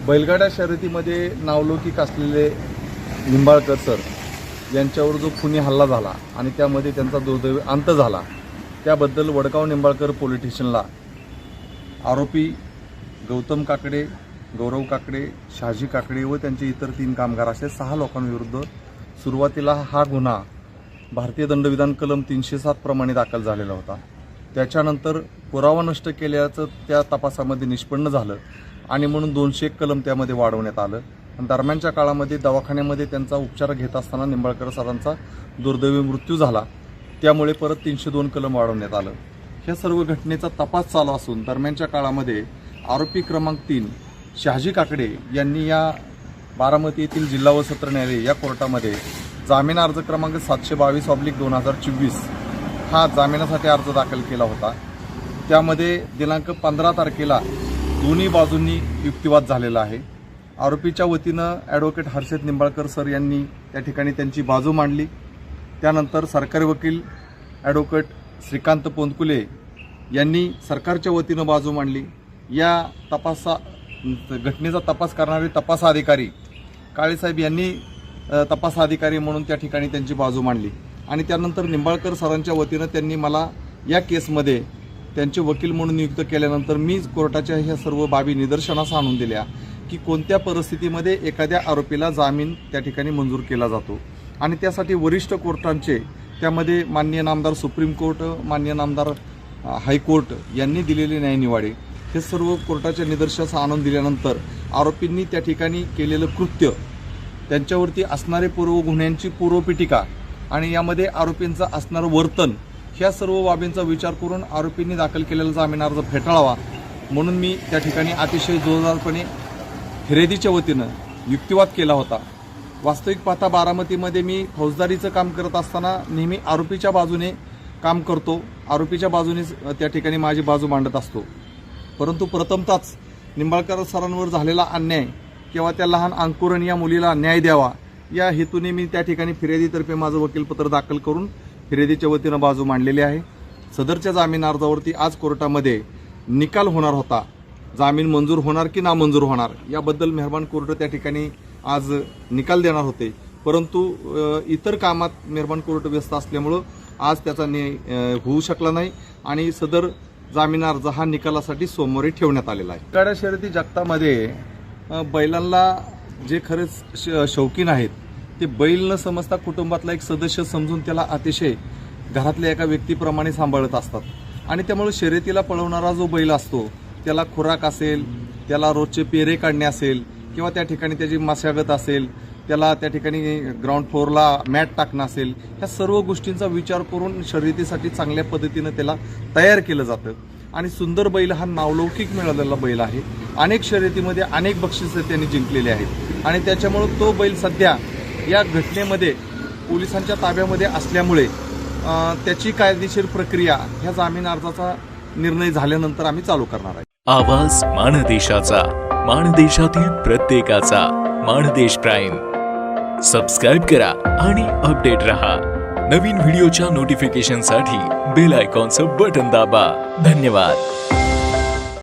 बैलगाडा शर्यतीमध्ये नावलौकिक असलेले निंबाळकर सर यांच्यावर जो खुनी हल्ला झाला आणि त्यामध्ये त्यांचा दुर्दैवी अंत झाला, त्याबद्दल वडगाव निंबाळकर पोलीस स्टेशनला आरोपी गौतम काकडे, गौरव काकडे, शहाजी काकडे व त्यांचे इतर 3 कामगार असे 6 लोकांविरुद्ध सुरुवातीला हा गुन्हा भारतीय दंडविधान कलम 307 प्रमाणे दाखल झालेला होता. त्याच्यानंतर पुरावा नष्ट केल्याचं त्या तपासामध्ये निष्पन्न झालं आणि म्हणून 201 कलम त्यामध्ये वाढवण्यात आलं. दरम्यानच्या काळामध्ये दवाखान्यामध्ये त्यांचा उपचार घेत असताना निंबाळकर सरांचा दुर्दैवी मृत्यू झाला. त्यामुळे परत 302 कलम वाढवण्यात आलं. ह्या सर्व घटनेचा तपास चालू असून दरम्यानच्या काळामध्ये आरोपी क्रमांक 3 शहाजी काकडे यांनी या बारामती येथील जिल्हा व सत्र न्यायालय या कोर्टामध्ये जामीन अर्ज क्रमांक 722/2024 हा जामिनासाठी अर्ज दाखल केला होता. त्यामध्ये दिनांक 15 तारखेला दोन्ही बाजूंनी युक्तिवाद झालेला आहे. आरोपीच्या वतीनं ॲडव्होकेट हर्षद निंबाळकर सर यांनी त्या ठिकाणी त्यांची बाजू मांडली. त्यानंतर सरकारी वकील ॲडव्होकेट श्रीकांत पोंदकुले यांनी सरकारच्या वतीनं बाजू मांडली. या घटनेचा तपास करणारे तपास अधिकारी काळेसाहेब यांनी तपास अधिकारी म्हणून त्या ठिकाणी त्यांची बाजू मांडली आणि त्यानंतर निंबाळकर सरांच्या वतीनं त्यांनी मला या केसमध्ये त्यांचे वकील म्हणून नियुक्त केल्यानंतर मी कोर्टाच्या ह्या सर्व बाबी निदर्शनास आणून दिल्या की कोणत्या परिस्थितीमध्ये एखाद्या आरोपीला जामीन त्या ठिकाणी मंजूर केला जातो आणि त्यासाठी वरिष्ठ कोर्टांचे, त्यामध्ये माननीय नामदार सुप्रीम कोर्ट, माननीय नामदार हायकोर्ट यांनी दिलेले न्यायनिवाडे हे सर्व कोर्टाच्या निदर्शनास आणून दिल्यानंतर आरोपींनी त्या ठिकाणी केलेलं कृत्य, त्यांच्यावरती असणारे पूर्व गुन्ह्यांची पूर्वपीठिका आणि यामध्ये आरोपींचं असणारं वर्तन, ह्या सर्व बाबींचा विचार करून आरोपींनी दाखल केलेला जामीन अर्ज फेटाळावा म्हणून मी त्या ठिकाणी अतिशय जोरदारपणे फिर्यादीच्या वतीनं युक्तिवाद केला होता. वास्तविक पाहता बारामतीमध्ये मी फौजदारीचं काम करत असताना नेहमी आरोपीच्या बाजूने काम करतो, आरोपीच्या बाजूने त्या ठिकाणी माझी बाजू मांडत असतो. परंतु प्रथमतःच निंबाळकर सरांवर झालेला अन्याय किंवा त्या लहान अंकुरण या मुलीला न्याय द्यावा या हेतूने मी त्या ठिकाणी फिर्यादीतर्फे माझं वकीलपत्र दाखल करून फिर्यादीच्या वतीनं बाजू मांडलेली आहे. सदरच्या जामीन अर्जावरती आज कोर्टामध्ये निकाल होणार होता. जामीन मंजूर होणार की नामंजूर होणार याबद्दल मेहरबान कोर्ट त्या ठिकाणी आज निकाल देणार होते, परंतु इतर कामात मेहरबान कोर्ट व्यस्त असल्यामुळं आज त्याचा होऊ शकला नाही आणि सदर जामीन अर्ज हा निकालासाठी सोमवारी ठेवण्यात आलेला आहे. गाड्या शर्यती जगतामध्ये बैलांना जे खरेच शौकीन आहेत ते बैल न समजता कुटुंबातला एक सदस्य समजून त्याला अतिशय घरातल्या एका व्यक्तीप्रमाणे सांभाळत असतात आणि त्यामुळे शर्यतीला पळवणारा जो बैल असतो त्याला खुराक असेल, त्याला रोजचे पेरे काढणे असेल किंवा त्या ठिकाणी त्याची मशागत असेल, त्याला त्या ठिकाणी ग्राउंड फ्लोअरला मॅट टाकणं असेल, ह्या सर्व गोष्टींचा विचार करून शर्यतीसाठी चांगल्या पद्धतीनं त्याला तयार केलं जातं आणि सुंदर बैल हा नावलौकिक मिळालेला बैल आहे. अनेक शर्यतीमध्ये अनेक बक्षिसं त्यांनी जिंकलेली आहेत आणि त्याच्यामुळं तो बैल सध्या या घटनेमध्ये पोलिसांच्या ताब्यामध्ये असल्यामुळे त्याची कायदेशीर प्रक्रिया ह्या जामीन अर्जाचा निर्णय झाल्यानंतर आम्ही चालू करणार आहे. आवाज माणदेशाचा, माणदेशातील प्रत्येकाचा. माणदेश प्राईम सबस्क्राईब करा आणि अपडेट रहा. नवीन व्हिडिओच्या नोटिफिकेशनसाठी बेल आयकॉनचं बटन दाबा. धन्यवाद.